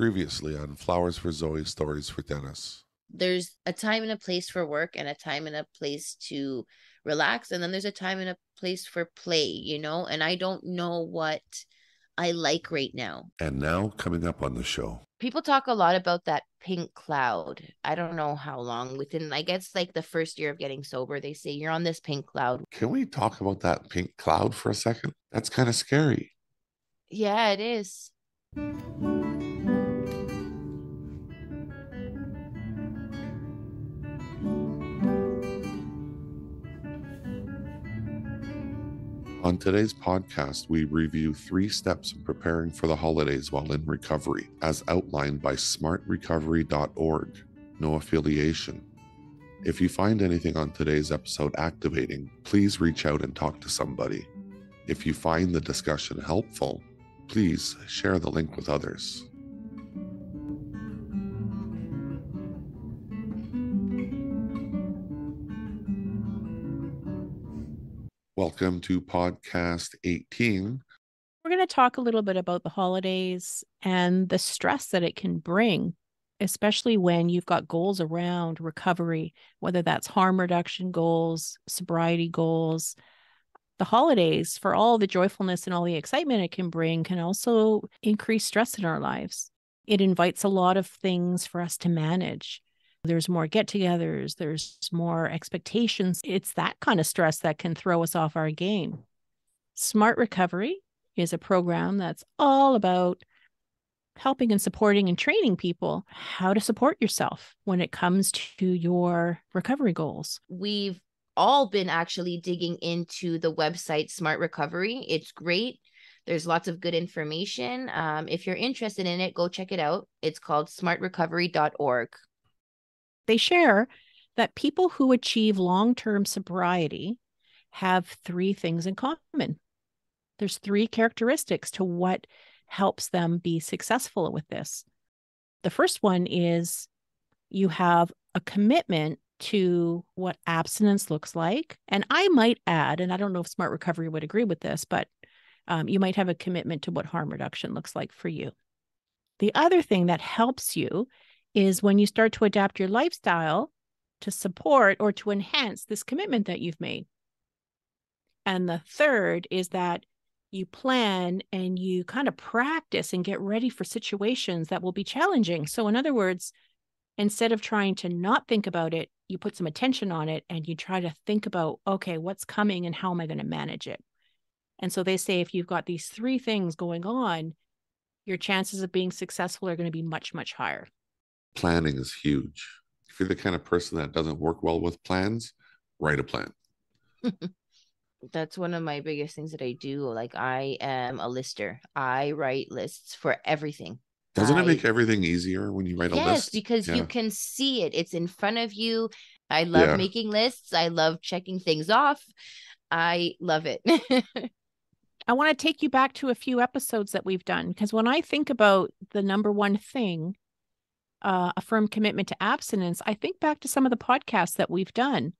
Previously on Flowers for Zoe, Stories for Dennis. There's a time and a place for work and a time and a place to relax. And then there's a time and a place for play, and I don't know what I like right now. And now, coming up on the show. People talk a lot about that pink cloud. I don't know how long within, I guess, like the first year of getting sober, they say you're on this pink cloud. Can we talk about that pink cloud for a second? That's kind of scary. Yeah, it is. On today's podcast, we review 3 steps in preparing for the holidays while in recovery, as outlined by smartrecovery.org. No affiliation. If you find anything on today's episode activating, please reach out and talk to somebody. If you find the discussion helpful, please share the link with others. Welcome to podcast 18. We're going to talk a little bit about the holidays and the stress that it can bring, especially when you've got goals around recovery, whether that's harm reduction goals, sobriety goals. The holidays, for all the joyfulness and all the excitement it can bring, can also increase stress in our lives. It invites a lot of things for us to manage. There's more get-togethers, there's more expectations. It's that kind of stress that can throw us off our game. Smart Recovery is a program that's all about helping and supporting and training people how to support yourself when it comes to your recovery goals. We've all been actually digging into the website Smart Recovery. It's great. There's lots of good information. If you're interested in it, go check it out. It's called smartrecovery.org. They share that people who achieve long-term sobriety have 3 things in common. There's 3 characteristics to what helps them be successful with this. The first one is you have a commitment to what abstinence looks like. And I might add, and I don't know if Smart Recovery would agree with this, but you might have a commitment to what harm reduction looks like for you. The other thing that helps you is when you start to adapt your lifestyle to support or to enhance this commitment that you've made. And the third is that you plan and you kind of practice and get ready for situations that will be challenging. So in other words, instead of trying to not think about it, you put some attention on it and you try to think about, okay, what's coming and how am I going to manage it? And so they say if you've got these 3 things going on, your chances of being successful are going to be much, much higher. Planning is huge. If you're the kind of person that doesn't work well with plans, write a plan. That's one of my biggest things that I do. Like, I am a lister. I write lists for everything. Doesn't it make everything easier when you write a list? Yes, because you can see it. It's in front of you. I love making lists. I love checking things off. I love it. I want to take you back to a few episodes that we've done, because when I think about the number one thing, a firm commitment to abstinence, I think back to some of the podcasts that we've done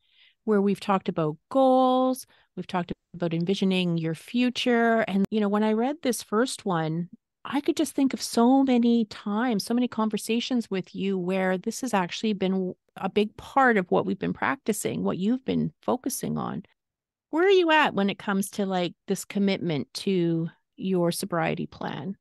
where we've talked about goals, we've talked about envisioning your future. And, when I read this first one, I could just think of so many times, so many conversations with you where this has actually been a big part of what we've been practicing, what you've been focusing on. Where are you at when it comes to like this commitment to your sobriety plan?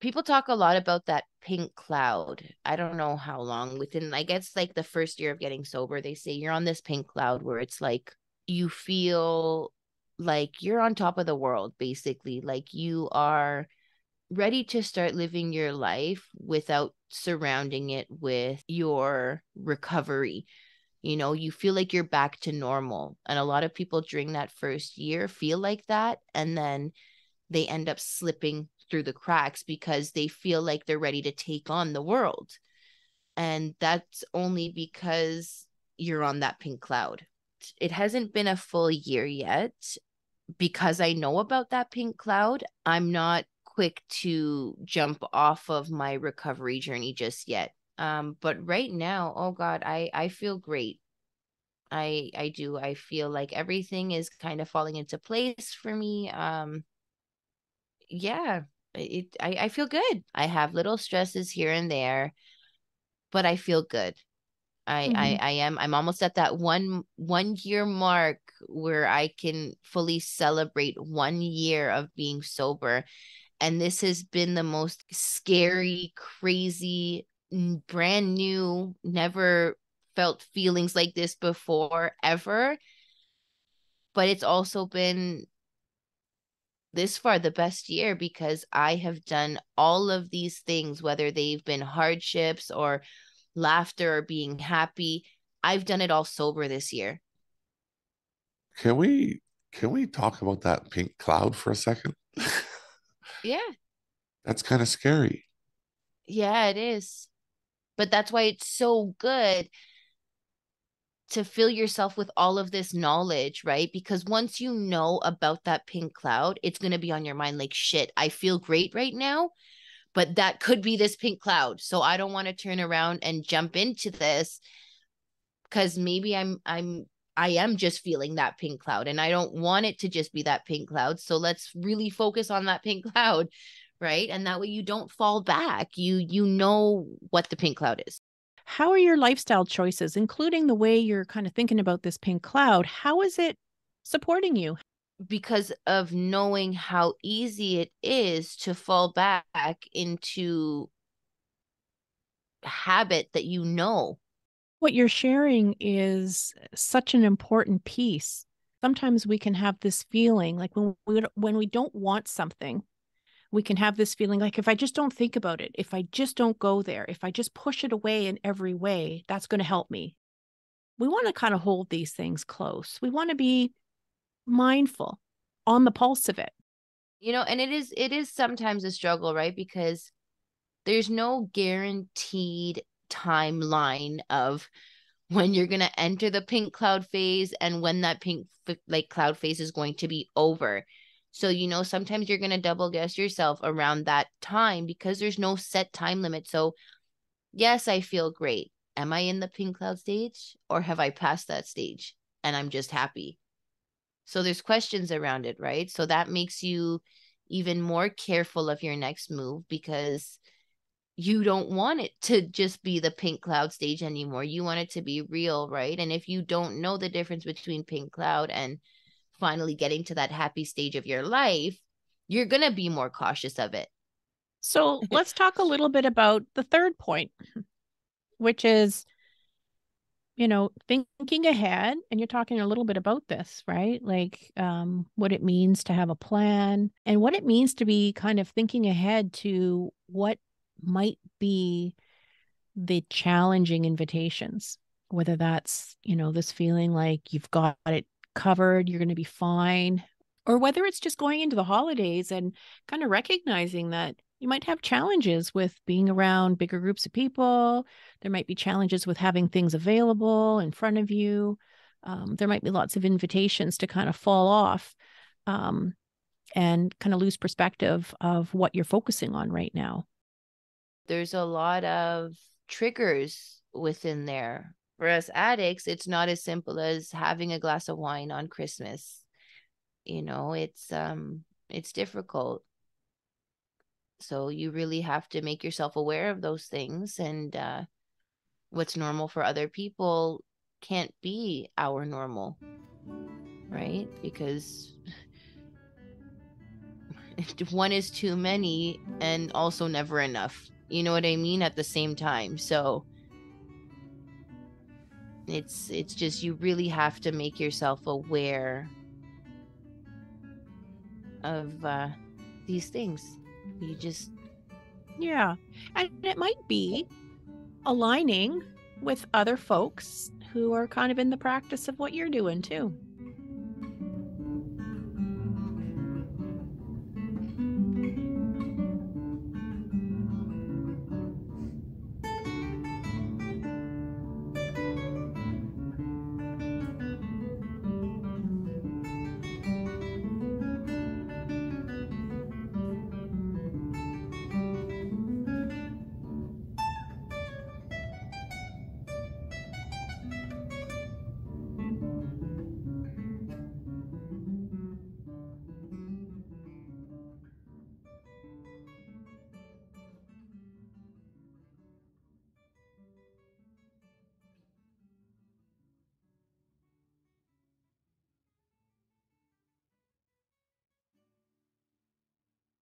People talk a lot about that pink cloud. I don't know how long within, I guess, like the first year of getting sober, they say you're on this pink cloud where it's like you feel like you're on top of the world, basically. Like you are ready to start living your life without surrounding it with your recovery. You feel like you're back to normal. And a lot of people during that first year feel like that. And then they end up slipping through the cracks because they feel like they're ready to take on the world. And that's only because you're on that pink cloud. It hasn't been a full year yet. Because I know about that pink cloud, I'm not quick to jump off of my recovery journey just yet. But right now, oh God, I feel great. I do. I feel like everything is kind of falling into place for me. Yeah, I feel good. I have little stresses here and there, but I feel good. I'm almost at that one year mark where I can fully celebrate 1 year of being sober. And this has been the most scary, crazy, brand new, never felt feelings like this before ever. But it's also been this far the best year because I have done all of these things, whether they've been hardships or laughter or being happy. I've done it all sober this year. Can we talk about that pink cloud for a second? Yeah. That's kind of scary. Yeah, it is. But that's why it's so good to fill yourself with all of this knowledge, right? Because once you know about that pink cloud, it's going to be on your mind like, shit, I feel great right now, but that could be this pink cloud. So I don't want to turn around and jump into this because maybe I am just feeling that pink cloud and I don't want it to just be that pink cloud. So let's really focus on that pink cloud, right? And that way you don't fall back. You know what the pink cloud is. How are your lifestyle choices, including the way you're kind of thinking about this pink cloud? How is it supporting you? Because of knowing how easy it is to fall back into habit that you know. What you're sharing is such an important piece. Sometimes we can have this feeling like when we don't want something, we can have this feeling like if I just don't think about it, if I just don't go there, if I just push it away in every way, that's going to help me. We want to kind of hold these things close. We want to be mindful, on the pulse of it. And it is sometimes a struggle, right? Because there's no guaranteed timeline of when you're going to enter the pink cloud phase and when that pink cloud phase is going to be over. So, sometimes you're going to double guess yourself around that time because there's no set time limit. So, yes, I feel great. Am I in the pink cloud stage or have I passed that stage and I'm just happy? So there's questions around it, right? So that makes you even more careful of your next move because you don't want it to just be the pink cloud stage anymore. You want it to be real, right? And if you don't know the difference between pink cloud and finally getting to that happy stage of your life, you're going to be more cautious of it. So let's talk a little bit about the third point, which is, thinking ahead. And you're talking a little bit about this, right? Like what it means to have a plan and what it means to be kind of thinking ahead to what might be the challenging invitations, whether that's, this feeling like you've got it covered, you're going to be fine, or whether it's just going into the holidays and kind of recognizing that you might have challenges with being around bigger groups of people. There might be challenges with having things available in front of you. There might be lots of invitations to kind of fall off and kind of lose perspective of what you're focusing on right now. There's a lot of triggers within there. For us addicts, it's not as simple as having a glass of wine on Christmas. It's difficult. So you really have to make yourself aware of those things, and what's normal for other people can't be our normal, right? Because one is too many and also never enough. You know what I mean? At the same time. So it's just you really have to make yourself aware of these things. You just Yeah. And it might be aligning with other folks who are kind of in the practice of what you're doing too.